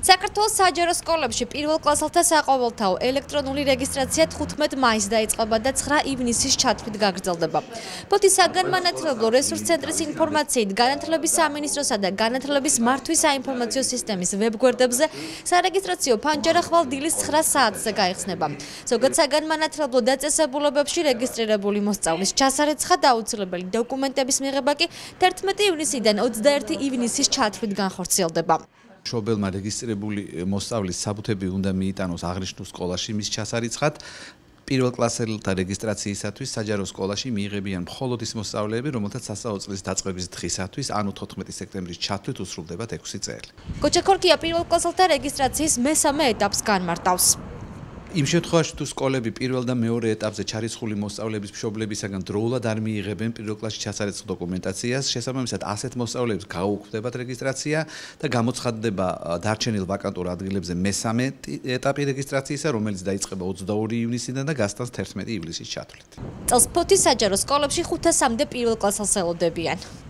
საქართველოს საჯარო სკოლებში პირველ კლასელთა საყოველთაო ელექტრონული რეგისტრაცია 15 მაისს დაიწყება და 9 ივნისის ჩათვლით გაგრძელდება. ფოთის საგანმანათლებლო რესურს ცენტრის ინფორმაციით განათლების სამინისტროსა და განათლების მართვის საინფორმაციო სისტემის ვებგვერდებზე სარეგისტრაციო ფანჯარა ხვალ დილის 9 საათზე გაიხსნება. ზოგად საგანმანათლებლო დაწესებულებებში რეგისტრირებული მოსწავლის ჩასარეცხად აუცილებელი დოკუმენტების მიღება კი 11 ივნისიდან 21 ივნისის ჩათვლით განხორციელდება. მშობელმა რეგისტრირებული მოსწავლის საბუთები უნდა მიიტანოს აღნიშნულ სკოლაში მის ჩასარიცხად. პირველ კლასელთა რეგისტრაციისათვის საჯარო სკოლაში მიიღებიან მხოლოდ ის მოსწავლეები, რომელთაც სასწავლო წლის დაწყების დღისათვის, ანუ 14 სექტემბრის ჩათვლით უსრულდებათ 6 წელი. კოჩაქორკია პირველ კლასელთა რეგისტრაციის მესამე ეტაპს განმარტავს. იმ შემთხვევაში თუ სკოლები პირველ და მეორე ეტაპზე ჩარიცხული მოსწავლეების მშობლებისაგან დროულად არ მიიღებენ პირველ კლასში ჩასარეცხლ დოკუმენტაციას, შესაბამისად ასეთ მოსწავლეებს გაუქმდებათ რეგისტრაცია და გამოცხადდება დარჩენილ ვაკანტურ ადგილებზე მესამე ეტაპი რეგისტრაციისა, რომელიც დაიწყება 22 ივნისიდან და გასტანს 11 ივლისის ჩათვლით. წელს ფოთის საჯარო სკოლებში 500-მდე პირველ კლასელს ელოდებიან.